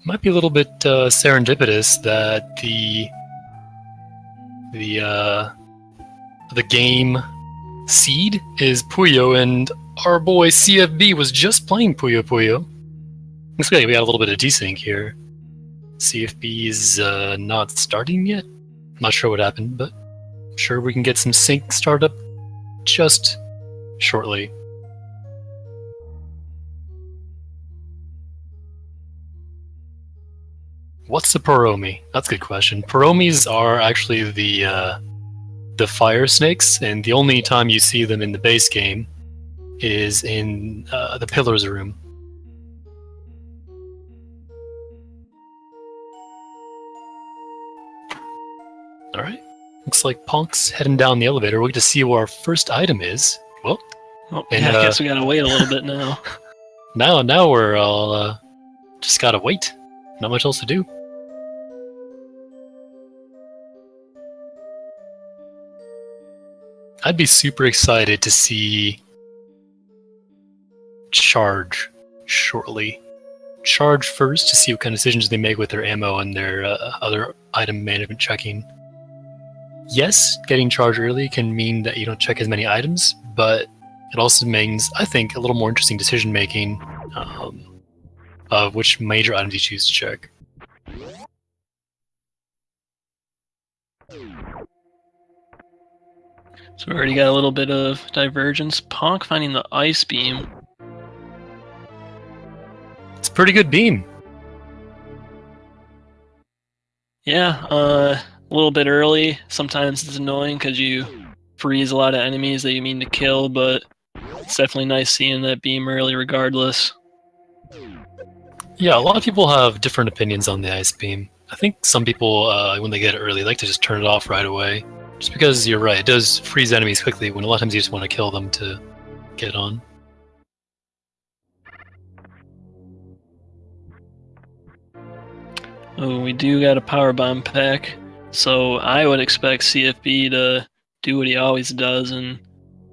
Might be a little bit serendipitous that the game seed is Puyo, and our boy CFB was just playing Puyo Puyo. Looks like we got a little bit of desync here. CFB is not starting yet. Not sure what happened, but I'm sure we can get some sync startup just shortly. What's the Puromi? That's a good question. Puromis are actually the fire snakes, and the only time you see them in the base game is in the Pillars room. Alright. Looks like Ponk's heading down the elevator. We'll get to see what our first item is. Well, I guess we gotta wait a little bit now. Now we're all just gotta wait. Not much else to do. I'd be super excited to see Charge shortly. Charge first to see what kind of decisions they make with their ammo and their other item management checking. Yes, getting Charge early can mean that you don't check as many items, but it also means, I think, a little more interesting decision making of which major items you choose to check. So we already got a little bit of divergence. Ponk finding the ice beam. It's a pretty good beam. Yeah, a little bit early. Sometimes it's annoying because you freeze a lot of enemies that you mean to kill, but it's definitely nice seeing that beam early regardless. Yeah, a lot of people have different opinions on the ice beam. I think some people, when they get it early, like to just turn it off right away. Just because you're right, it does freeze enemies quickly when a lot of times you just want to kill them to get on. Oh, we do got a power bomb pack, so I would expect CFB to do what he always does and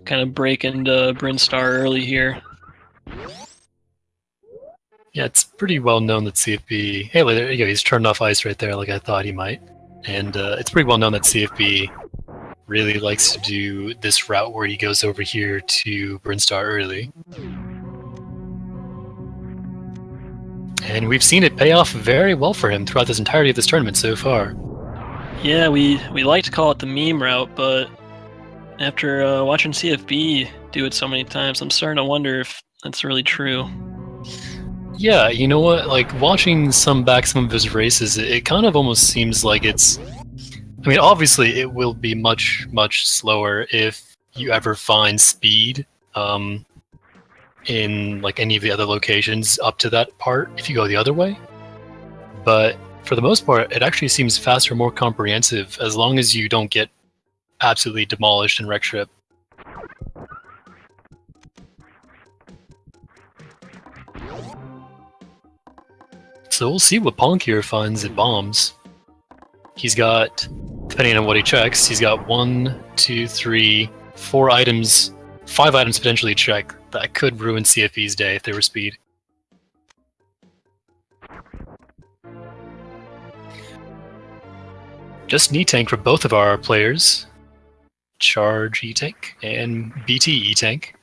kind of break into Brinstar early here. Yeah, it's pretty well known that CFB... Hey, there you go, he's turned off ice right there like I thought he might. And it's pretty well known that CFB really likes to do this route where he goes over here to Brinstar early. And we've seen it pay off very well for him throughout this entirety of this tournament so far. Yeah, we like to call it the meme route, but after watching CFB do it so many times, I'm starting to wonder if that's really true. Yeah, you know what? Like, watching some of his races, it kind of almost seems like it's... I mean, obviously, it will be much, much slower if you ever find speed in, like, any of the other locations up to that part, if you go the other way. But for the most part, it actually seems faster, more comprehensive, as long as you don't get absolutely demolished in wreck ship. So we'll see what Ponk here finds at bombs. He's got, depending on what he checks, he's got 1, 2, 3, 4 items, 5 items potentially check that could ruin CFB's day if they were speed. Just an E-Tank for both of our players. Charge E-Tank and BT E-Tank.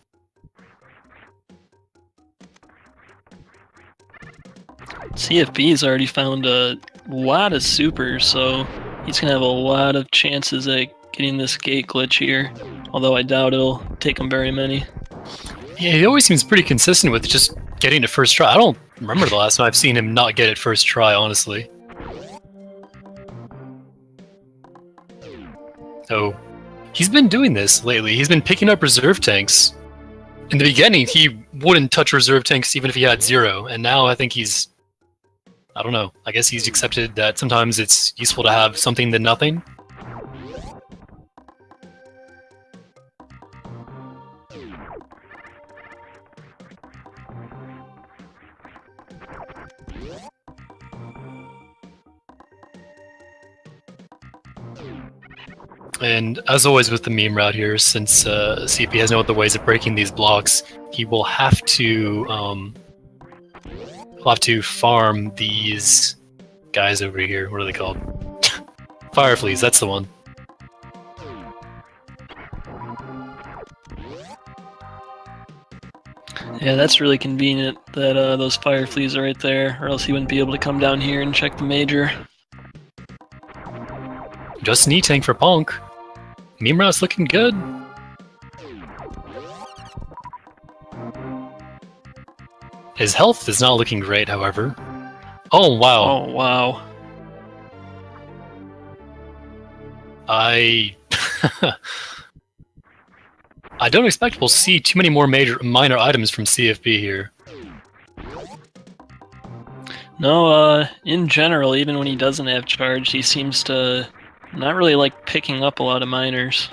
CFB's already found a lot of supers, so he's going to have a lot of chances at getting this gate glitch here, although I doubt it'll take him very many. Yeah, he always seems pretty consistent with just getting it first try. I don't remember the last time I've seen him not get it first try, honestly. So, he's been doing this lately. He's been picking up reserve tanks. In the beginning, he wouldn't touch reserve tanks even if he had 0, and now I think he's... I don't know. I guess he's accepted that sometimes it's useful to have something than nothing. And as always with the meme route here, since CP has no other ways of breaking these blocks, he will have to I'll have to farm these guys over here. What are they called? Fire fleas, that's the one. Yeah, that's really convenient that those fire fleas are right there, or else he wouldn't be able to come down here and check the major. Just an E-tank for Ponk. Mimra's looking good. His health is not looking great, however. Oh, wow. Oh, wow. I don't expect we'll see too many more minor items from CFB here. No, in general, even when he doesn't have charge, he seems to not really like picking up a lot of minors.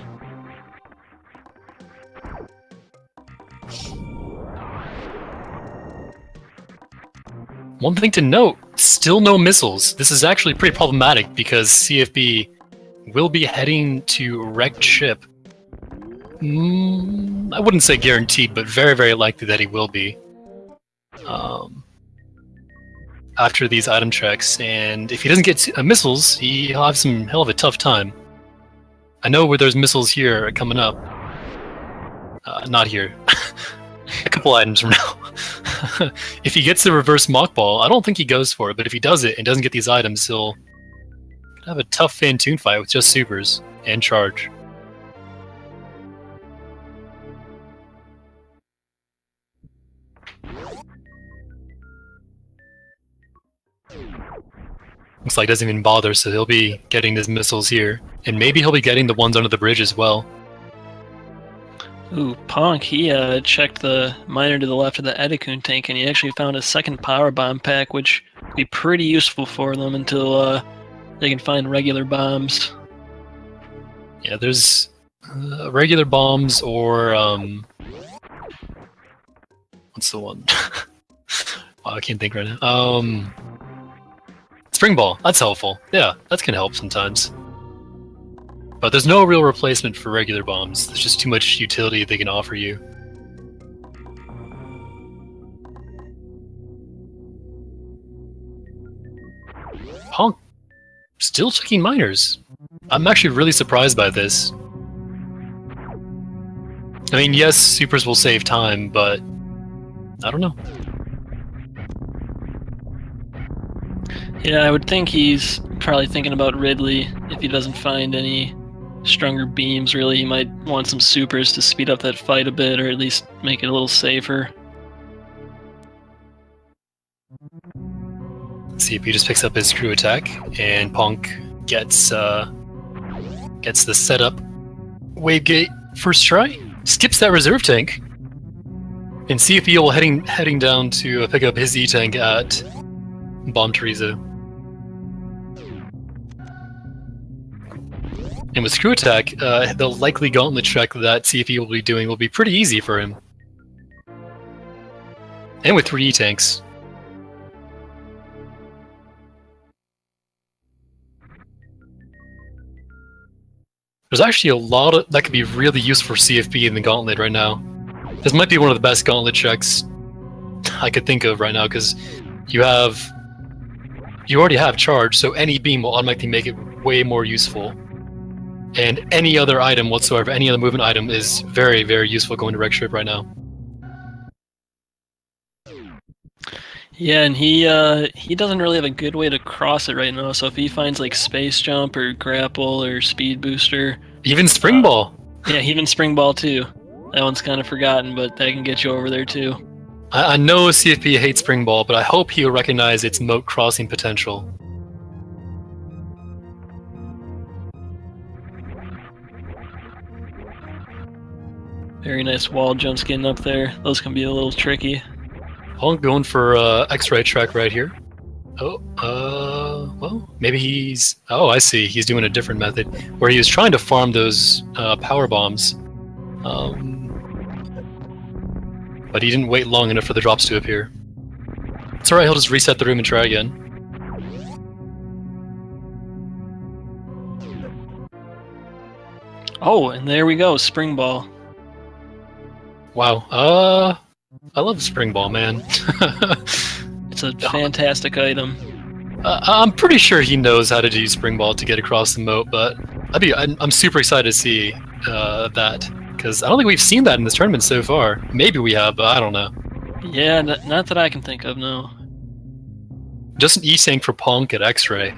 One thing to note, still no missiles. This is actually pretty problematic because CFB will be heading to wrecked ship. I wouldn't say guaranteed, but very, very likely that he will be. After these item checks, and if he doesn't get missiles, he'll have some hell of a tough time. I know where there's missiles here coming up. Not here. A couple items from now. If he gets the reverse mock ball, I don't think he goes for it, but if he does it and doesn't get these items, he'll have a tough Fantoon fight with just supers and charge. Looks like he doesn't even bother, so he'll be getting his missiles here. And maybe he'll be getting the ones under the bridge as well. Ooh, Ponk, he checked the miner to the left of the Edikun tank, and he actually found a second power bomb pack, which would be pretty useful for them until they can find regular bombs. Yeah, there's regular bombs or... what's the one? Wow, I can't think right now. Spring ball, that's helpful. Yeah, that can help sometimes. But there's no real replacement for regular bombs. There's just too much utility they can offer you. Ponk still checking miners. I'm actually really surprised by this. I mean, yes, supers will save time, but I don't know. Yeah, I would think he's probably thinking about Ridley. If he doesn't find any stronger beams, really, he might want some supers to speed up that fight a bit, or at least make it a little safer. Let's see if he just picks up his screw attack, and Ponk gets the setup wave gate first try. Skips that reserve tank, and CFE will heading down to pick up his E-tank at Bomb Teresa. And with screw attack, the likely gauntlet check that CFE will be doing will be pretty easy for him. And with 3 E-tanks. There's actually a lot that could be really useful for CFB in the gauntlet right now. This might be one of the best gauntlet checks I could think of right now, because you already have charge, so any beam will automatically make it way more useful. And any other item whatsoever, any other movement item is very, very useful going to wreck ship right now. Yeah, and he doesn't really have a good way to cross it right now, so if he finds like space jump or grapple or speed booster... Even spring ball! Yeah, even spring ball too. That one's kind of forgotten, but that can get you over there too. I know CFP hates spring ball, but I hope he'll recognize its moat crossing potential. Very nice wall jumps getting up there. Those can be a little tricky. Ponk going for X-ray track right here. Oh, well, maybe he's... Oh, I see. He's doing a different method, where he was trying to farm those power bombs. But he didn't wait long enough for the drops to appear. It's alright, he'll just reset the room and try again. Oh, and there we go, spring ball. Wow, I love spring ball, man. It's It's a fantastic item. I'm pretty sure he knows how to do spring ball to get across the moat, but I'm super excited to see that, because I don't think we've seen that in this tournament so far. Maybe we have, but I don't know. Yeah, not that I can think of, no. Just an E-Tank for Ponk at X-Ray.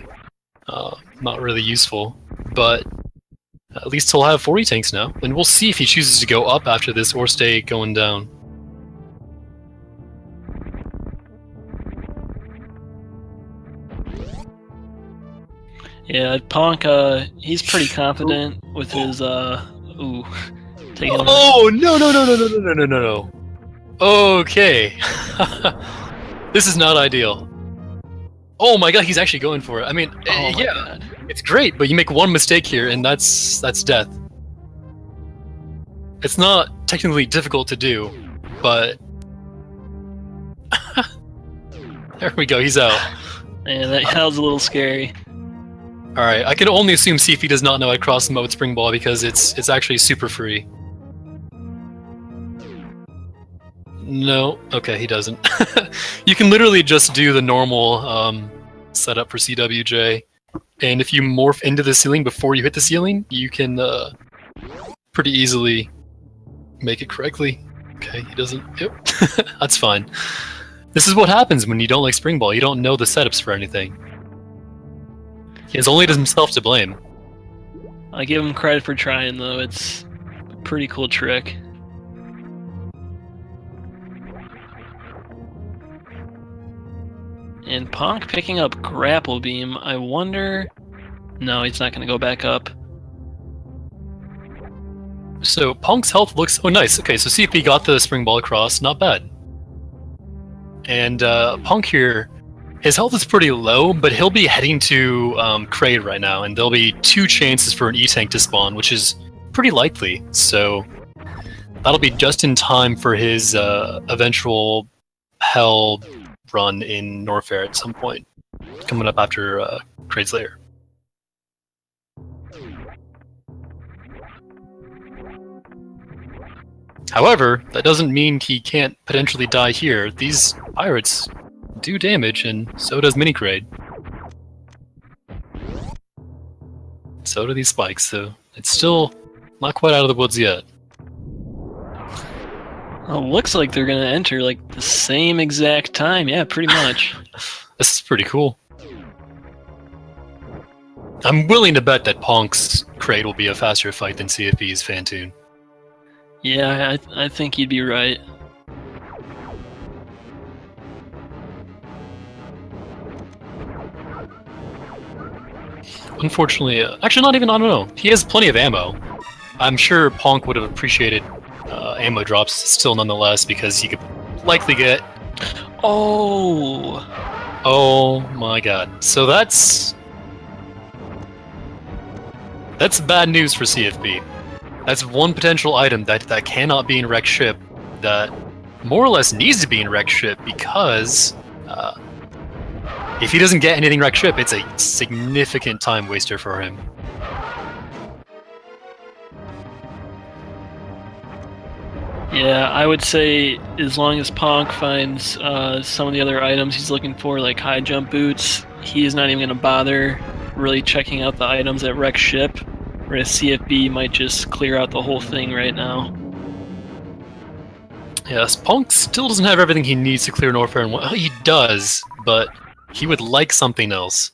Not really useful, but at least he'll have 4 E-Tanks now, and we'll see if he chooses to go up after this or stay going down. Yeah, Ponk, he's pretty confident with his, ooh. Oh, no. Okay. This is not ideal. Oh my god, he's actually going for it. I mean, yeah, it's great, but you make one mistake here, and that's death. It's not technically difficult to do, but... There we go, he's out. Yeah, that was a little scary. Alright, I can only assume CFP does not know how to cross the moat with spring ball because it's actually super free. No, okay, he doesn't. You can literally just do the normal setup for CWJ, and if you morph into the ceiling before you hit the ceiling, you can pretty easily make it correctly. Okay, he doesn't. Yep, that's fine. This is what happens when you don't like spring ball. You don't know the setups for anything. He has only himself to blame. I give him credit for trying, though. It's a pretty cool trick. And Ponk picking up Grapple Beam. I wonder... No, he's not going to go back up. So, Ponk's health looks... Oh, nice. Okay, so CFP got the spring ball across. Not bad. And Ponk here... His health is pretty low, but he'll be heading to Kraid right now, and there'll be 2 chances for an E-Tank to spawn, which is pretty likely, so that'll be just in time for his eventual Hell run in Norfair at some point, coming up after Kraid's Lair. However, that doesn't mean he can't potentially die here. These pirates do damage, and so does Mini Kraid. So do these spikes, so it's still not quite out of the woods yet. Oh, looks like they're gonna enter like the same exact time. Yeah, pretty much. This is pretty cool. I'm willing to bet that Ponk's Kraid will be a faster fight than CFP's Fantoon. Yeah, I think you'd be right. Unfortunately, actually not even, I don't know. He has plenty of ammo. I'm sure Ponk would have appreciated ammo drops still nonetheless, because he could likely get... Oh! Oh my god. So that's bad news for CFP. That's one potential item that cannot be in wrecked ship, that more or less needs to be in wrecked ship, because if he doesn't get anything wrecked ship, it's a significant time waster for him. Yeah, I would say as long as Ponk finds some of the other items he's looking for, like high jump boots, he's not even going to bother really checking out the items at wrecked ship, whereas CFB might just clear out the whole thing right now. Yes, Ponk still doesn't have everything he needs to clear Norfair, and well, he does, but he would like something else.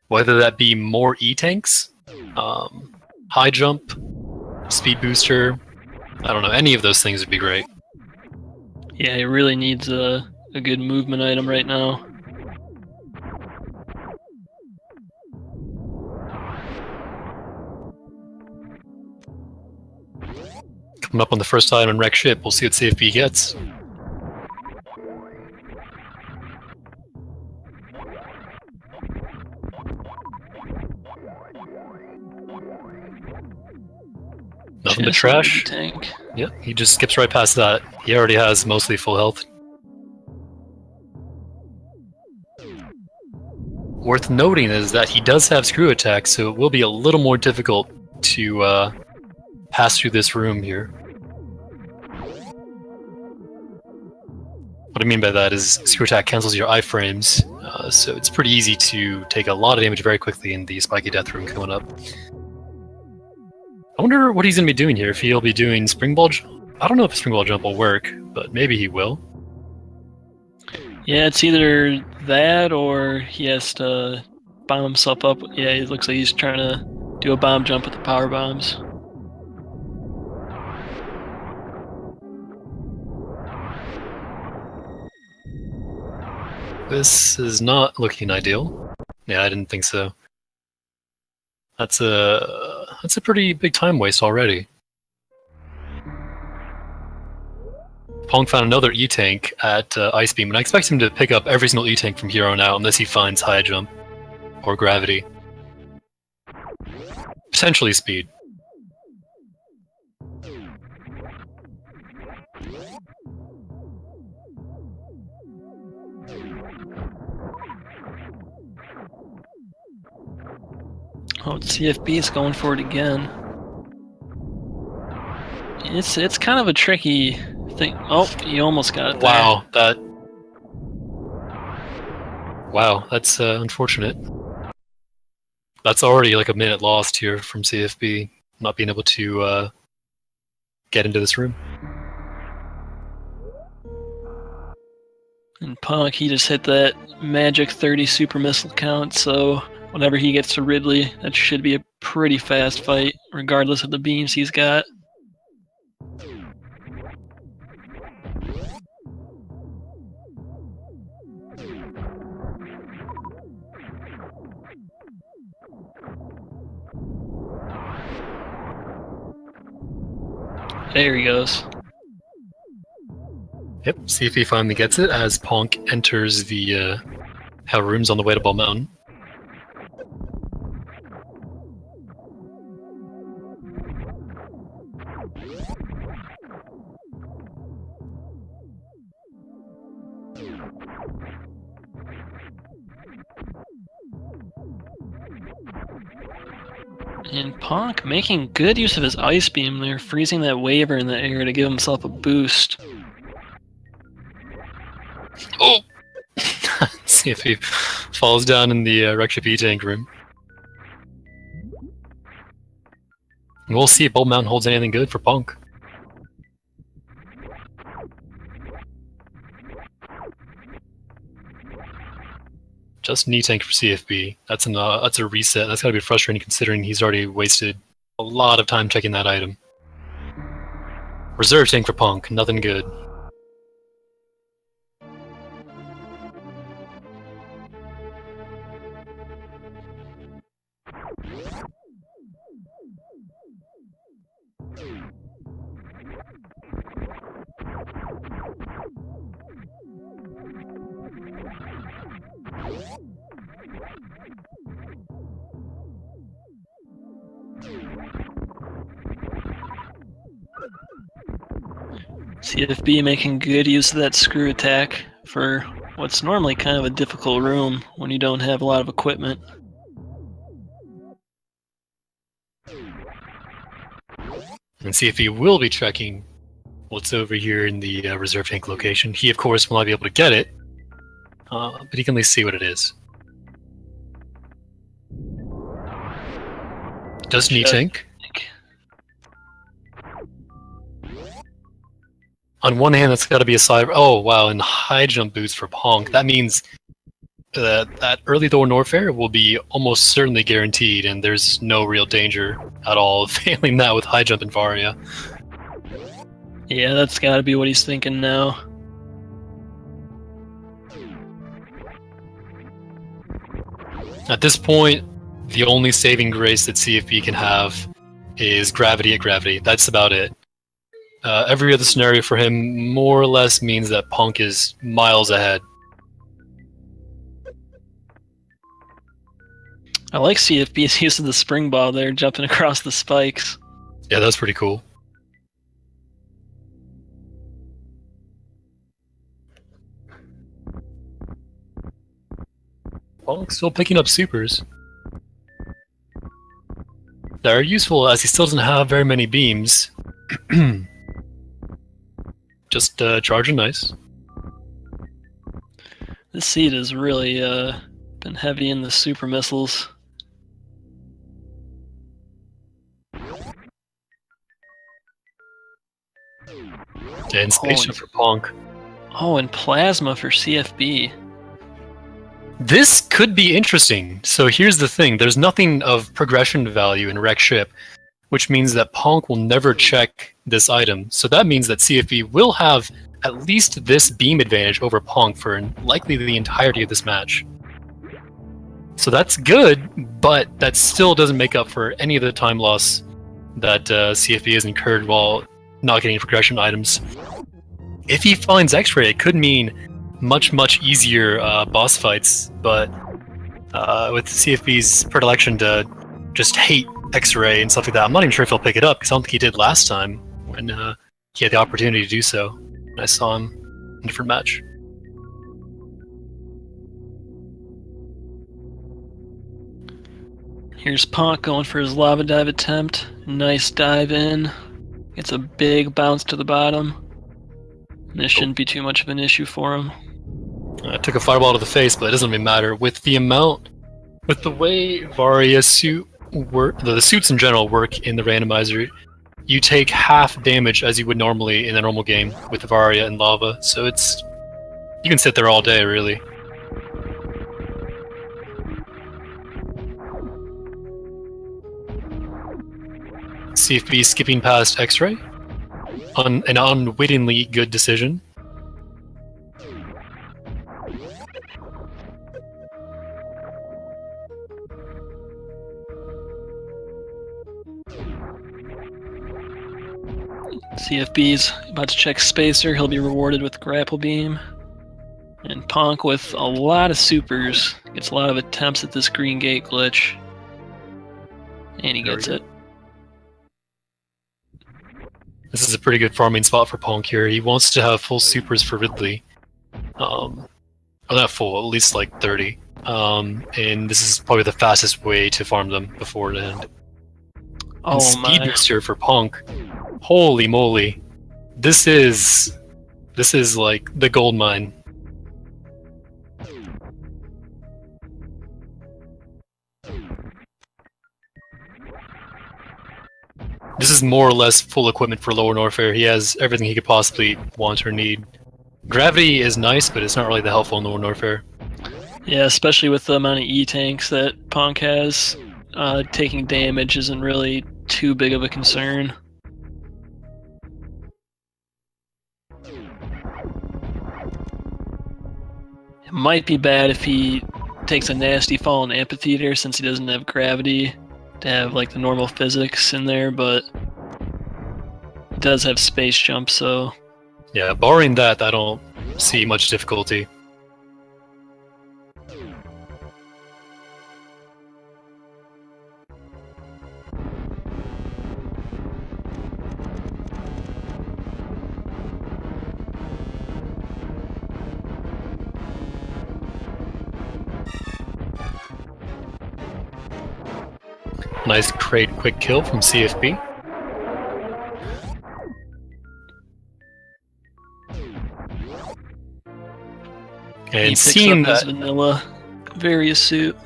Whether that be more E-Tanks, high jump, speed booster, I don't know, any of those things would be great. Yeah, he really needs a good movement item right now. Coming up on the first item in wreck ship, we'll see what CFP gets. Nothing but trash. Tank. Yep, he just skips right past that. He already has mostly full health. Worth noting is that he does have screw attack, so it will be a little more difficult to pass through this room here. What I mean by that is screw attack cancels your iframes, so it's pretty easy to take a lot of damage very quickly in the spiky death room coming up. I wonder what he's going to be doing here. If he'll be doing spring ball jump. I don't know if spring ball jump will work, but maybe he will. Yeah, it's either that or he has to bomb himself up. Yeah, it looks like he's trying to do a bomb jump with the power bombs. This is not looking ideal. Yeah, I didn't think so. That's a pretty big time waste already. Ponk found another E-Tank at Ice Beam, and I expect him to pick up every single E-Tank from here on out unless he finds High Jump or Gravity. Potentially Speed. Oh, CFB is going for it again. It's kind of a tricky thing. Oh, he almost got it there. Wow, that's unfortunate. That's already like a minute lost here from CFB, not being able to get into this room. And Ponk, he just hit that magic 30 super missile count, so whenever he gets to Ridley, that should be a pretty fast fight, regardless of the beams he's got. There he goes. Yep, see if he finally gets it as Ponk enters the Hell Rooms on the way to Ball Mountain. And Ponk making good use of his Ice Beam there, freezing that Waver in the air to give himself a boost. Oh! See if he falls down in the Rekship E-Tank room. And we'll see if Bull Mountain holds anything good for Ponk. Just an E-Tank for CFB. That's a reset. That's gotta be frustrating considering he's already wasted a lot of time checking that item. Reserve tank for Ponk. Nothing good. CFB making good use of that screw attack for what's normally kind of a difficult room when you don't have a lot of equipment. And see if he will be checking what's over here in the reserve tank location. He, of course, will not be able to get it, but he can at least see what it is. Just an E-Tank. On one hand, that's got to be a side. Oh, wow, and high jump boots for Ponk. That means that early door Norfair will be almost certainly guaranteed, and there's no real danger at all of failing that with high jump and Varia. Yeah, that's got to be what he's thinking now. At this point, the only saving grace that CFB can have is gravity at gravity. That's about it. Every other scenario for him more or less means that Ponk is miles ahead. I like CFB's use of the spring ball there, jumping across the spikes. Yeah, that's pretty cool. Ponk still picking up supers. They're useful as he still doesn't have very many beams. Just charging nice. This seed has really been heavy in the super missiles. And spaceship for ponk. Oh, and plasma for CFB. This could be interesting. So here's the thing. There's nothing of progression value in wreck ship, which means that ponk will never check this item. So that means that CFB will have at least this beam advantage over ponk for likely the entirety of this match. So that's good, but that still doesn't make up for any of the time loss that CFB has incurred while not getting progression items. If he finds X-Ray, it could mean much easier boss fights, but with CFB's predilection to just hate X-Ray and stuff like that, I'm not even sure if he'll pick it up, because I don't think he did last time when he had the opportunity to do so. And I saw him in a different match. Here's Ponk going for his lava dive attempt. Nice dive in. Gets a big bounce to the bottom. This shouldn't be too much of an issue for him. Took a fireball to the face, but it doesn't really matter. With the way Varia suit work, the suits in general work in the randomizer, you take half damage as you would normally in a normal game with Varia and lava. So you can sit there all day, really. CFB skipping past X-Ray. An unwittingly good decision. CFB's about to check Spacer. He'll be rewarded with Grapple Beam. And Ponk with a lot of supers. Gets a lot of attempts at this green gate glitch. And he gets it. This is a pretty good farming spot for Ponk here. He wants to have full supers for Ridley. Well, not full, at least like 30. And this is probably the fastest way to farm them beforehand. Oh and my. Speed booster for Ponk. Holy moly. This is like the gold mine. This is more or less full equipment for Lower Norfair. He has everything he could possibly want or need. Gravity is nice, but it's not really that helpful in Lower Norfair. Yeah, especially with the amount of E-tanks that Ponk has. Taking damage isn't really too big of a concern. It might be bad if he takes a nasty fall in Amphitheater since he doesn't have gravity to have like the normal physics in there, but he does have space jump, so... Yeah, barring that, I don't see much difficulty. Nice crate quick kill from CFB. And seeing that vanilla Varia suit.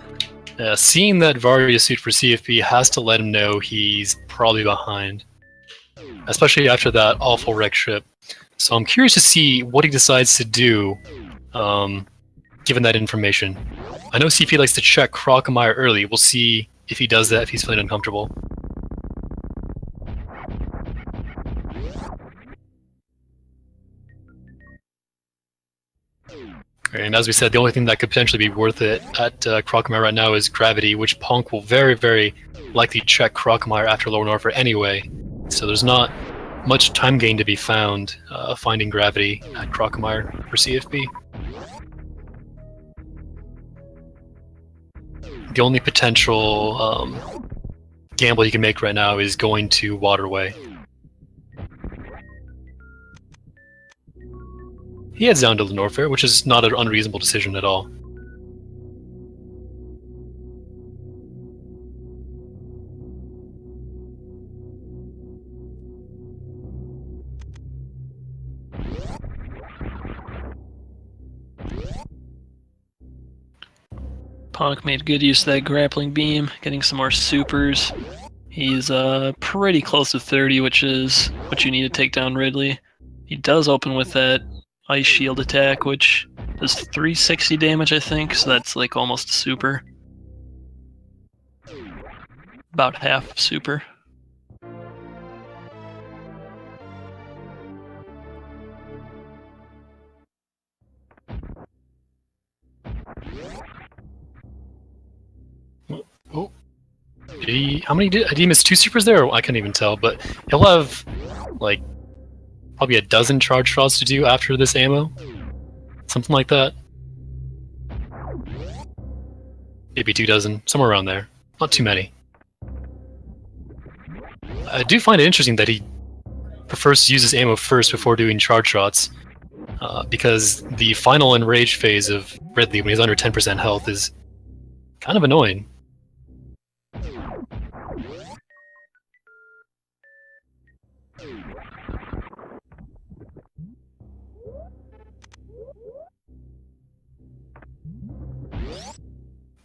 Seeing that Varia suit for CFB has to let him know he's probably behind, especially after that awful wreck ship. So I'm curious to see what he decides to do, given that information. I know CFB likes to check Crocomire early. We'll see if he does that, if he's feeling uncomfortable. And as we said, the only thing that could potentially be worth it at Crocomire right now is gravity, which Ponk will very, very likely check Crocomire after Lower Norfair anyway. So there's not much time gain to be found finding gravity at Crocomire for CFB. The only potential gamble you can make right now is going to Waterway. He heads down to Norfair, which is not an unreasonable decision at all. Ponk made good use of that grappling beam, getting some more supers. He's pretty close to 30, which is what you need to take down Ridley. He does open with that ice shield attack, which does 360 damage, I think, so that's like almost a super. About half super. Oh. How many did he miss? 2 supers there? I can't even tell, but he'll have like probably a dozen charge shots to do after this ammo. Something like that. Maybe 2 dozen, somewhere around there. Not too many. I do find it interesting that he prefers to use his ammo first before doing charge shots, because the final enraged phase of Ridley when he's under 10% health is kind of annoying.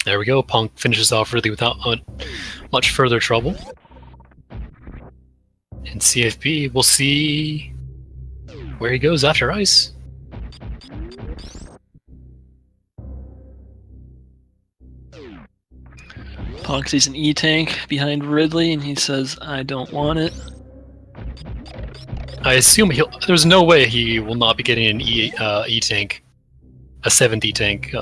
There we go, Ponk finishes off Ridley without much further trouble. And CFB, we'll see where he goes after ice. Ponk sees an E-tank behind Ridley, and he says, I don't want it. I assume there's no way he will not be getting an E-tank, a 7th E-tank,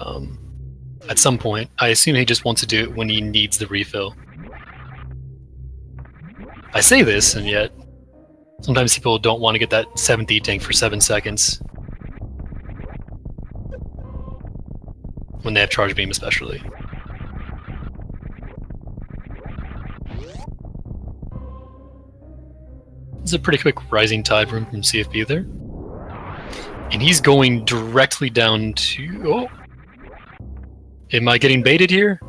at some point. I assume he just wants to do it when he needs the refill. I say this, and yet sometimes people don't want to get that 7th E-tank for 7 seconds. When they have charge beam, especially. This is a pretty quick rising tide from CFB there. And he's going directly down to... Oh! Am I getting baited here?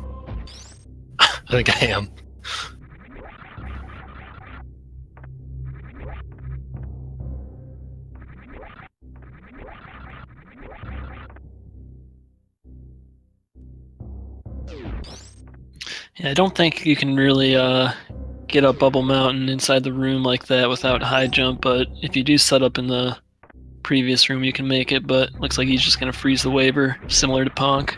I think I am. Yeah, I don't think you can really get up Bubble Mountain inside the room like that without high jump, but if you do set up in the previous room, you can make it, but looks like he's just going to freeze the waiver, similar to Ponk.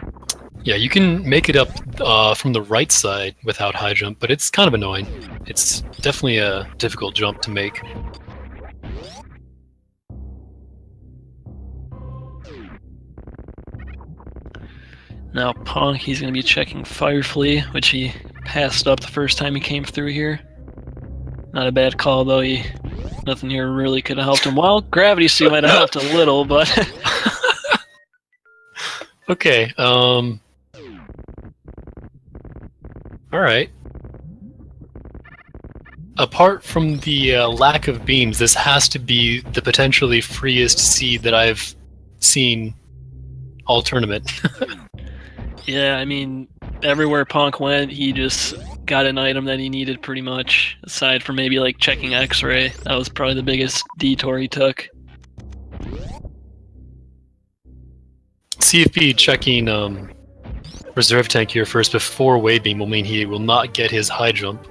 Yeah, you can make it up from the right side without high jump, but it's kind of annoying. It's definitely a difficult jump to make. Now Ponk, he's going to be checking Fire Flea, which he passed up the first time he came through here. Not a bad call, though. Nothing here really could have helped him. Well, Gravity Suit might have helped a little, but... Okay, Alright. Apart from the lack of beams, this has to be the potentially freest seed that I've seen all tournament. Yeah, I mean, everywhere Ponk went, he just got an item that he needed pretty much, aside from maybe like checking X-ray. That was probably the biggest detour he took. CFB checking reserve tank here first before wave beam will mean he will not get his high jump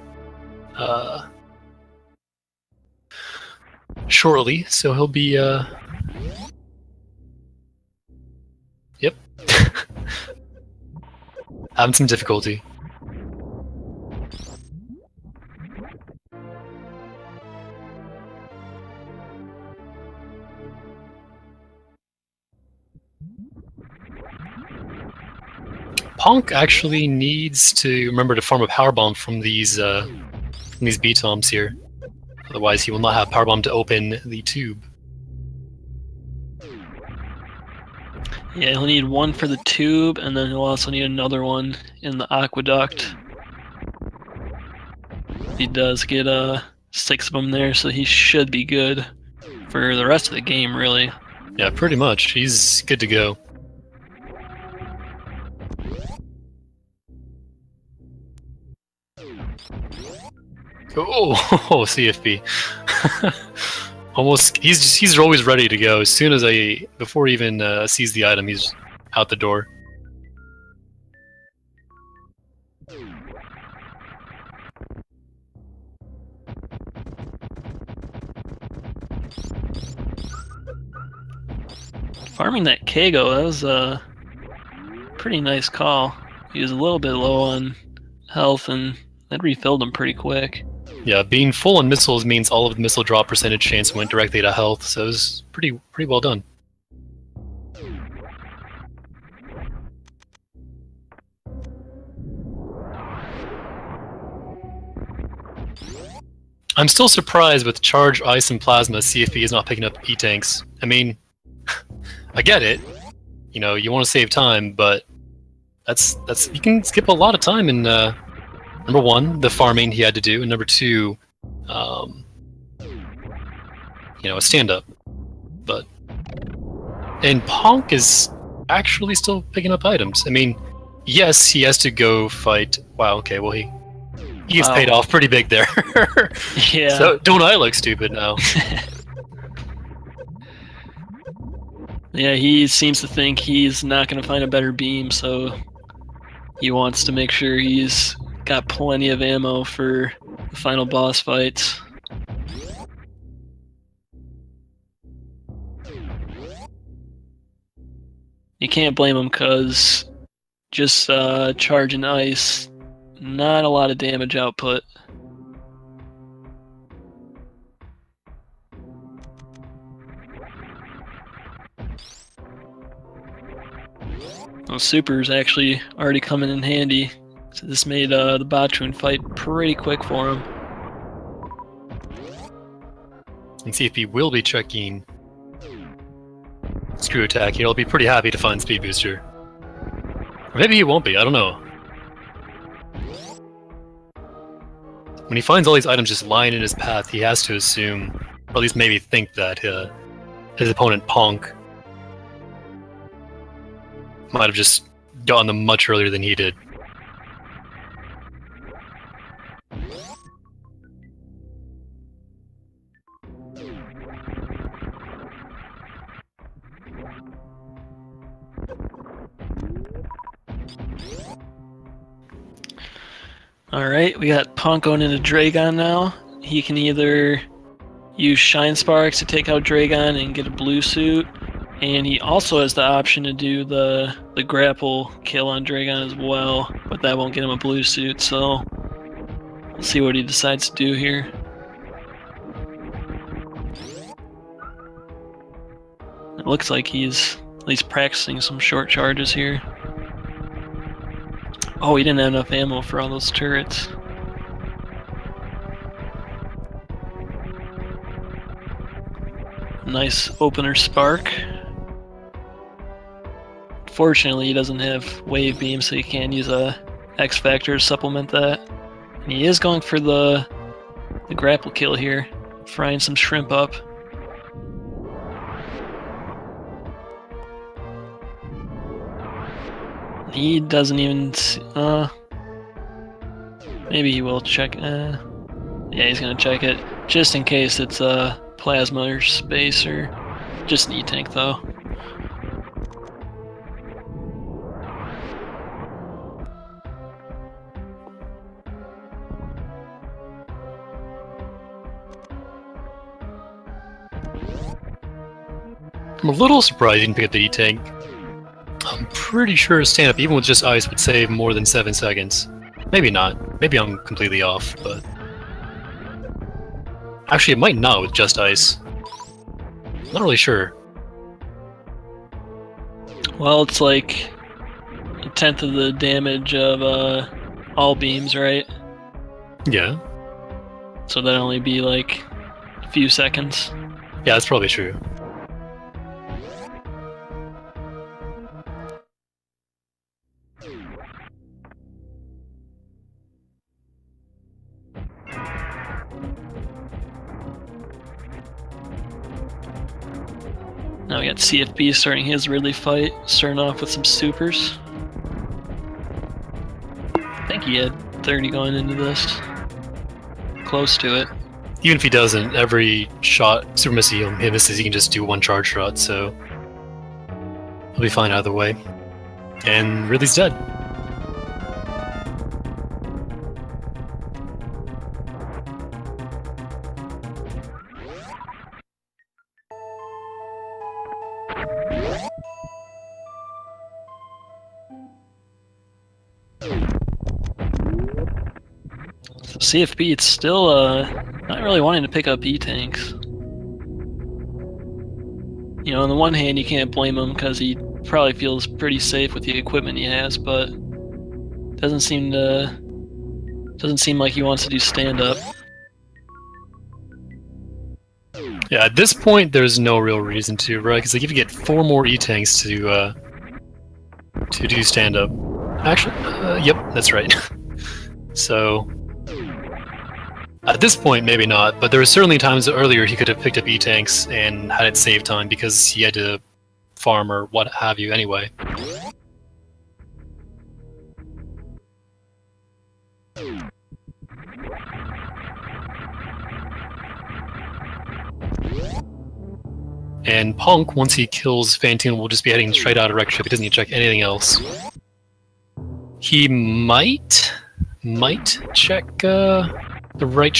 shortly, so he'll be yep. Having some difficulty. Ponk actually needs to remember to farm a power bomb from these B-toms here. Otherwise, he will not have power bomb to open the tube. Yeah, he'll need one for the tube, and then he'll also need another one in the aqueduct. He does get 6 of them there, so he should be good for the rest of the game, really. Yeah, pretty much. He's good to go. Oh, CFB. Almost, he's always ready to go. As soon as before he even sees the item, he's out the door. Farming that Kago, that was a pretty nice call. He was a little bit low on health, and that refilled him pretty quick. Yeah, being full on missiles means all of the missile drop percentage chance went directly to health, so it was pretty well done. I'm still surprised with Charge, Ice, and Plasma CFP is not picking up E-Tanks. I mean, I get it. You know, you want to save time, but that's you can skip a lot of time in number one, the farming he had to do, and number two, you know, a stand-up. And Ponk is actually still picking up items. I mean, yes, he has to go fight. Wow. Okay. Well, he gets paid off pretty big there. Yeah. So don't I look stupid now? Yeah, he seems to think he's not going to find a better beam, so he wants to make sure he's got plenty of ammo for the final boss fights. You can't blame him, because just charging ice, not a lot of damage output. Those supers actually already coming in handy, so this made the Botchoon fight pretty quick for him. And see if he will be checking Screw Attack. He'll be pretty happy to find Speed Booster. Or maybe he won't be, I don't know. When he finds all these items just lying in his path, he has to assume, or at least maybe think that his opponent Ponk might have just gotten them much earlier than he did. Alright, we got Ponk going into Dragon now. He can either use Shine Sparks to take out Dragon and get a blue suit, and he also has the option to do the grapple kill on Dragon as well, but that won't get him a blue suit, so we'll see what he decides to do here. It looks like he's at least practicing some short charges here. Oh, he didn't have enough ammo for all those turrets. Nice opener spark. Fortunately, he doesn't have wave beam, so he can't use a X Factor to supplement that. And he is going for the grapple kill here, frying some shrimp up. He doesn't even. Maybe he will check. Yeah, he's gonna check it just in case it's a plasma or space or just an E-tank though. I'm a little surprised he didn't pick up the E-tank. I'm pretty sure stand-up, even with just ice, would save more than 7 seconds. Maybe not. Maybe I'm completely off, but... Actually, it might not with just ice. Not really sure. Well, it's like a tenth of the damage of all beams, right? Yeah. So that'd only be like a few seconds. Yeah, that's probably true. Now we got CFB starting his Ridley fight, starting off with some supers. I think he had 30 going into this. Close to it. Even if he doesn't, every shot, super missile he misses, he can just do one charge shot, so he'll be fine either way. And Ridley's dead. CFP, it's still not really wanting to pick up E-tanks. You know, on the one hand, you can't blame him because he probably feels pretty safe with the equipment he has, but doesn't seem like he wants to do stand-up. Yeah, at this point, there's no real reason to, right? Because like, if you get 4 more E-tanks to do stand-up. Actually, yep, that's right. So, at this point, maybe not, but there were certainly times earlier he could have picked up E-tanks and had it save time because he had to farm or what have you anyway. And Ponk, once he kills Fantine, will just be heading straight out of Wreck Ship. He doesn't need to check anything else. He might check the Wreck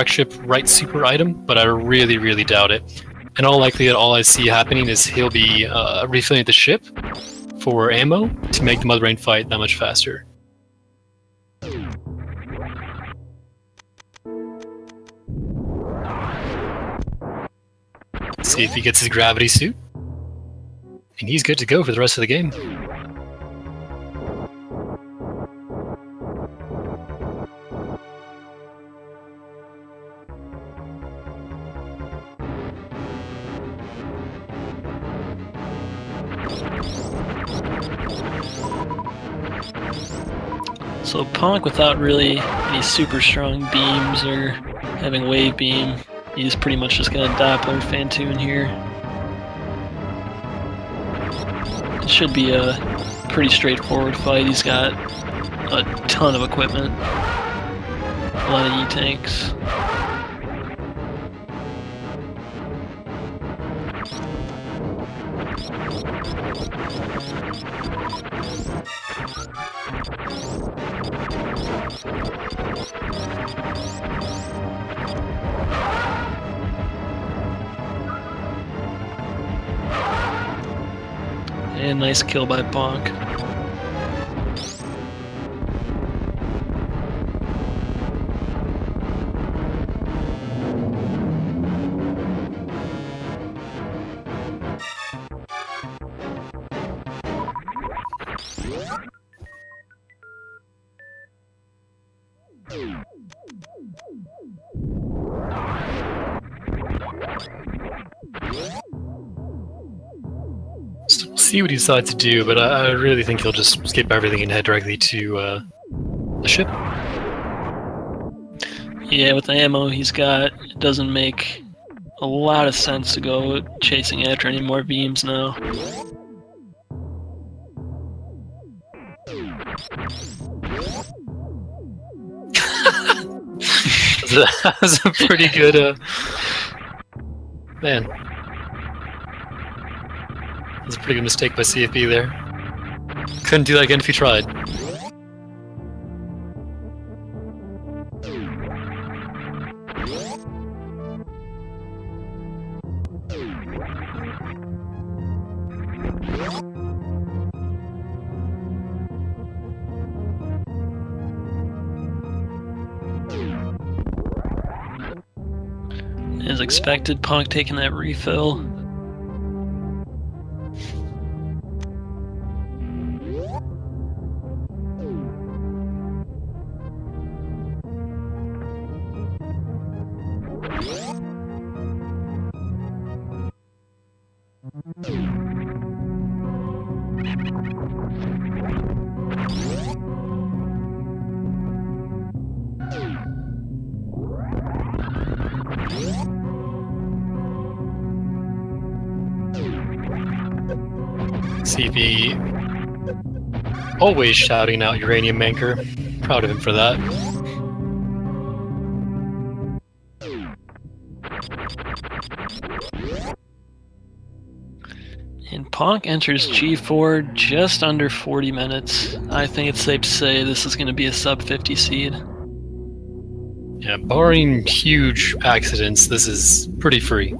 Ship right super item, but I really, really doubt it. In all likelihood, all I see happening is he'll be refilling the ship for ammo to make the Mother Brain fight that much faster. See if he gets his gravity suit, and he's good to go for the rest of the game. So Ponk, without really any super strong beams or having wave beam, he's pretty much just gonna Doppler Fantune here. It should be a pretty straightforward fight. He's got a ton of equipment, a lot of E-tanks. And nice kill by Ponk. So we'll see what he decides to do, but I really think he'll just skip everything and head directly to the ship. Yeah, with the ammo he's got, it doesn't make a lot of sense to go chasing after any more beams now. That was a pretty good, man. That was a pretty good mistake by CFB there. Couldn't do that again if he tried. As expected, Ponk taking that refill. CP always shouting out Uranium Manker. Proud of him for that. And Ponk enters G4 just under 40 minutes. I think it's safe to say this is going to be a sub 50 seed. Yeah, barring huge accidents, this is pretty free.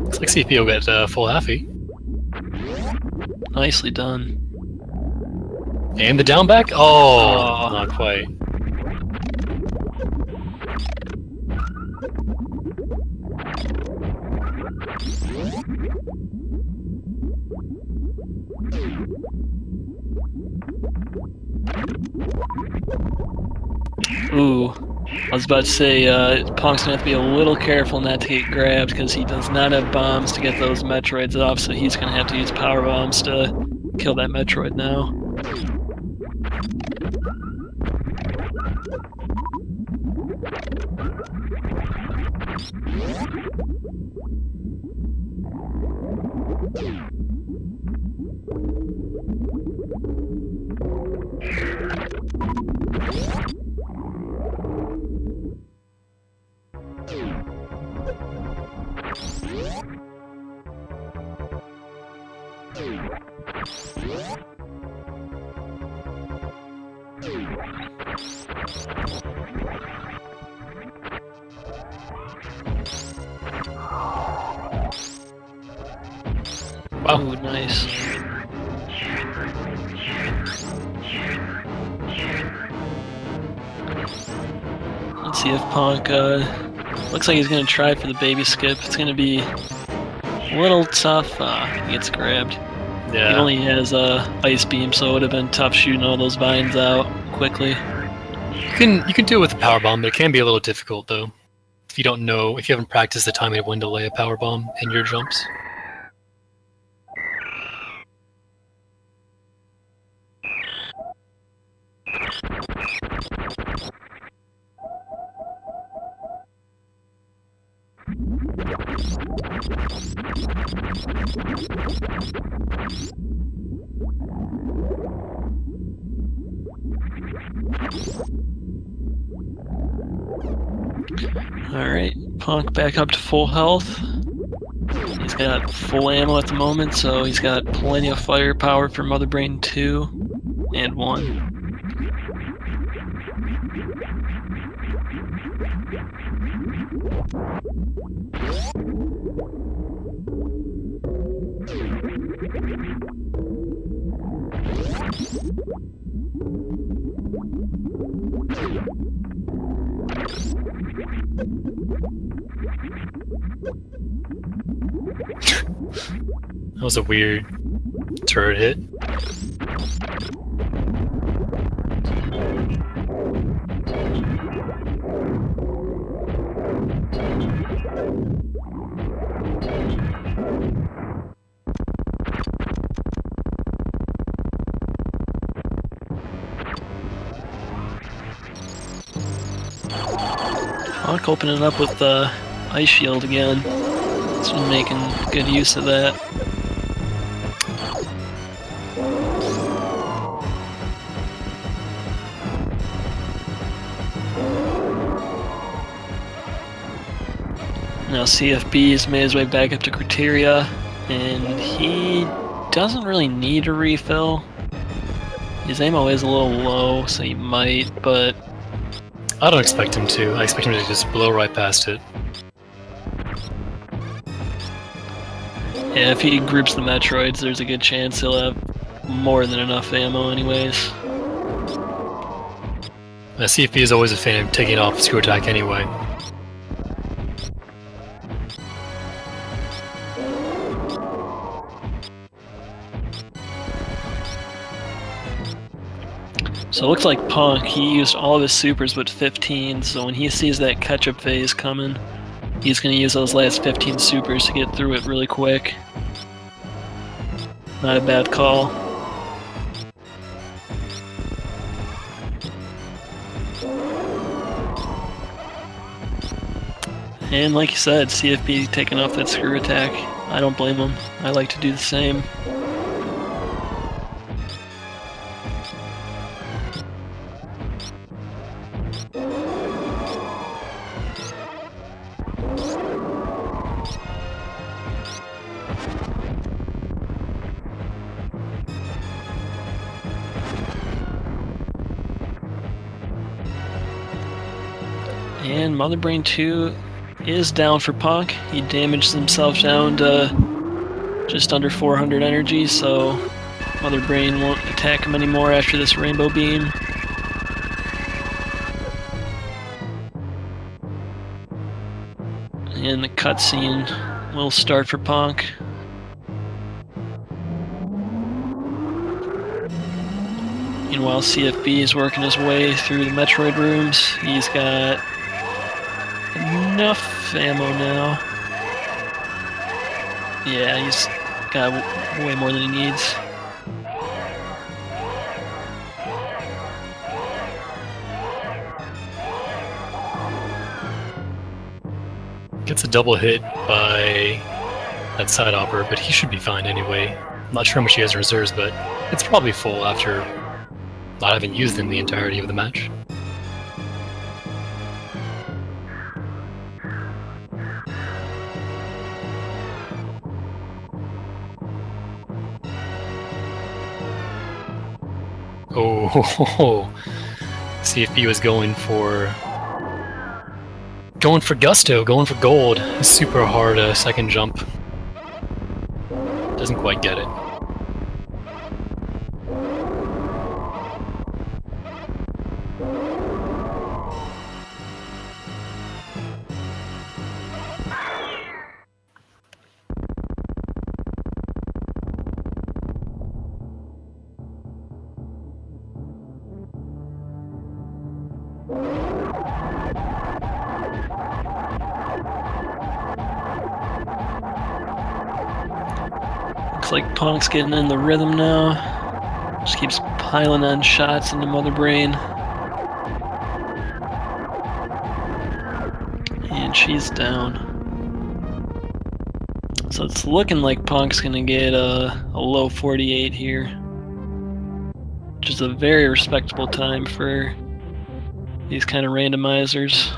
Looks like CP will get full halfie. Nicely done. And the down back? Oh, not quite. Ooh. I was about to say, Ponk's gonna have to be a little careful not to get grabbed because he does not have bombs to get those Metroids off, so he's gonna have to use power bombs to kill that Metroid now. Wow. Ooh, nice. Let's see if Ponk, looks like he's gonna try for the baby skip. It's gonna be a little tough. He gets grabbed. Yeah. He only has ice beam, so it would have been tough shooting all those vines out quickly. You can do it with a power bomb, but it can be a little difficult though. If you don't know, if you haven't practiced the timing of when to lay a power bomb in your jumps. Alright, Ponk back up to full health. He's got full ammo at the moment, so he's got plenty of firepower for Mother Brain 2 and 1. That was a weird turret hit. Ponk opening up with the ice shield again. He's been making good use of that. Now CFB's made his way back up to Criteria, and he doesn't really need a refill. His ammo is a little low, so he might, but I don't expect him to. I expect him to just blow right past it. yeah, if he groups the Metroids, there's a good chance he'll have more than enough ammo anyways. CFB is always a fan of taking off screw attack anyway. So it looks like Ponk, he used all of his supers but 15, so when he sees that catch-up phase coming, he's going to use those last 15 supers to get through it really quick. Not a bad call. And like you said, CFB taking off that screw attack. I don't blame him. I like to do the same. And Mother Brain 2 is down for Ponk. He damaged himself down to just under 400 energy, so Mother Brain won't attack him anymore after this rainbow beam. And the cutscene will start for ponk. Meanwhile, CFB is working his way through the Metroid rooms. He's got enough ammo now. Yeah, he's got way more than he needs. Gets a double hit by that side hopper, but he should be fine anyway. I'm not sure how much he has in reserves, but it's probably full after not having used them the entirety of the match. Oh, CFB was going for gusto, going for gold. Super hard second jump. Doesn't quite get it. Looks like Punk's getting in the rhythm now. Just keeps piling on shots into Mother Brain. And she's down. So it's looking like Punk's gonna get a low 48 here. Which is a very respectable time for these kind of randomizers.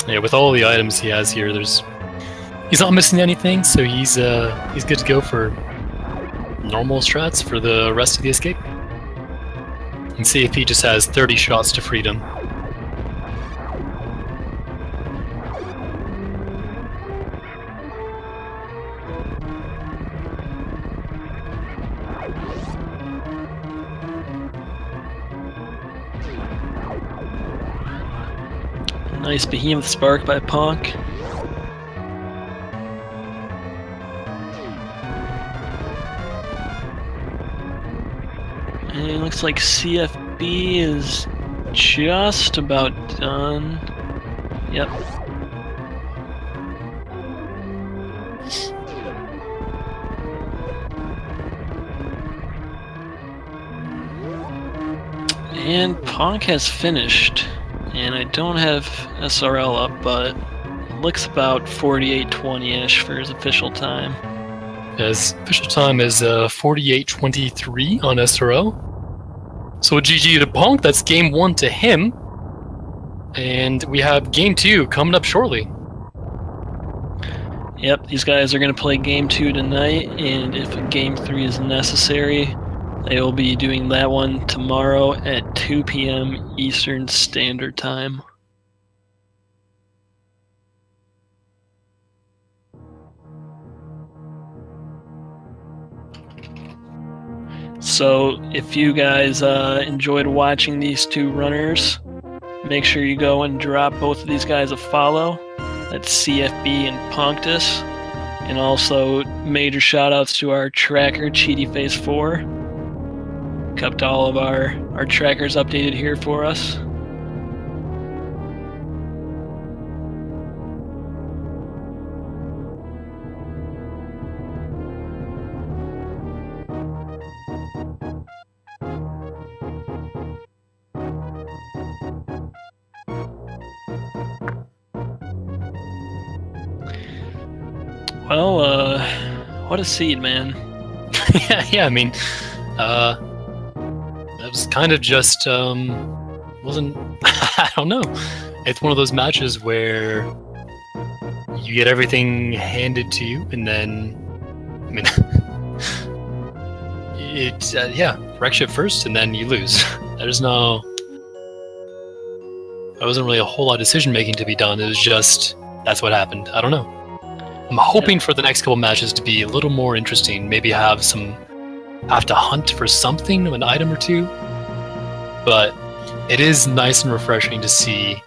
Yeah, with all the items he has here, he's not missing anything, so he's good to go for normal strats for the rest of the escape. And CFP just has 30 shots to freedom. Nice behemoth spark by Ponk. And it looks like CFB is just about done. Yep. And Ponk has finished. And I don't have SRL up, but it looks about 48:20-ish for his official time. His official time is 48:23 on SRL. So GG to Ponk, that's game 1 to him. And we have game 2 coming up shortly. Yep, these guys are going to play game 2 tonight, and if game 3 is necessary, they will be doing that one tomorrow at 2 p.m. Eastern Standard Time. So if you guys enjoyed watching these two runners, make sure you go and drop both of these guys a follow. That's CFB and Punktus. And also major shout outs to our tracker, CheatyFace4. Kept all of our trackers updated here for us. Well, what a seed, man. yeah, I mean, it was kind of just, wasn't, I don't know. It's one of those matches where you get everything handed to you, and then, I mean, wreck ship first, and then you lose. There wasn't really a whole lot of decision making to be done. It was just, that's what happened. I don't know. I'm hoping for the next couple matches to be a little more interesting. Maybe have to hunt for something, an item or two. But it is nice and refreshing to see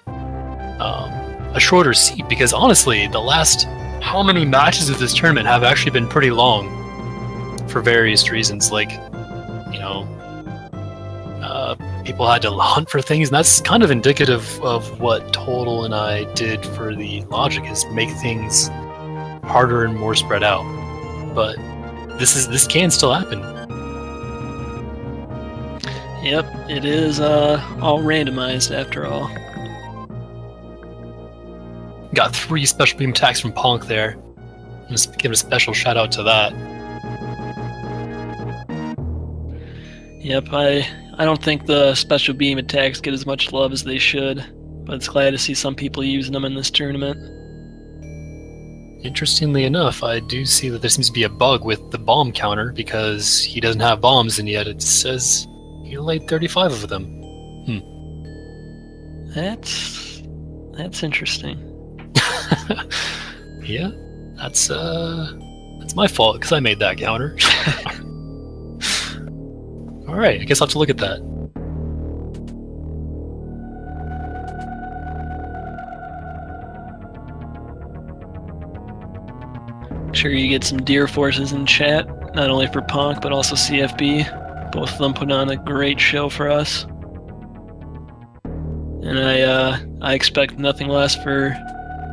a shorter seat, because honestly, the last how many matches of this tournament have actually been pretty long for various reasons. Like, people had to hunt for things, and that's kind of indicative of what Total and I did for the Logic, is make things harder and more spread out. But this can still happen. Yep, it is all randomized after all. Got 3 special beam attacks from Ponk there. Just give a special shout out to that. Yep, I don't think the special beam attacks get as much love as they should, but it's glad to see some people using them in this tournament. Interestingly enough, I do see that there seems to be a bug with the bomb counter, because he doesn't have bombs, and yet it says he laid 35 of them. That's interesting. Yeah, that's my fault, because I made that counter. Alright, I guess I'll have to look at that. Make sure you get some Deer Forces in chat, not only for Ponk, but also CFB. Both of them put on a great show for us. And I expect nothing less for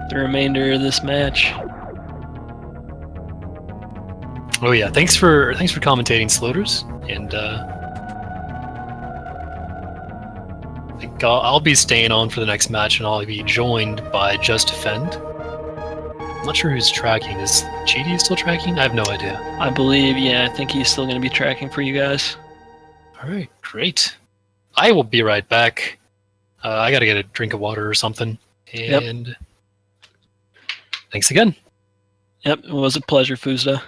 the remainder of this match. Oh yeah, thanks for commentating, Sloters, and I think I'll be staying on for the next match, and I'll be joined by Just Defend. I'm not sure who's tracking. Is Cheaty still tracking? I have no idea. I believe, yeah, I think he's still going to be tracking for you guys. Alright, great. I will be right back. I gotta get a drink of water or something. And thanks again. Yep, it was a pleasure, Fuzda.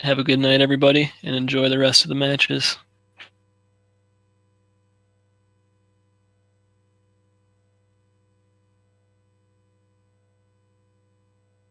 Have a good night, everybody, and enjoy the rest of the matches.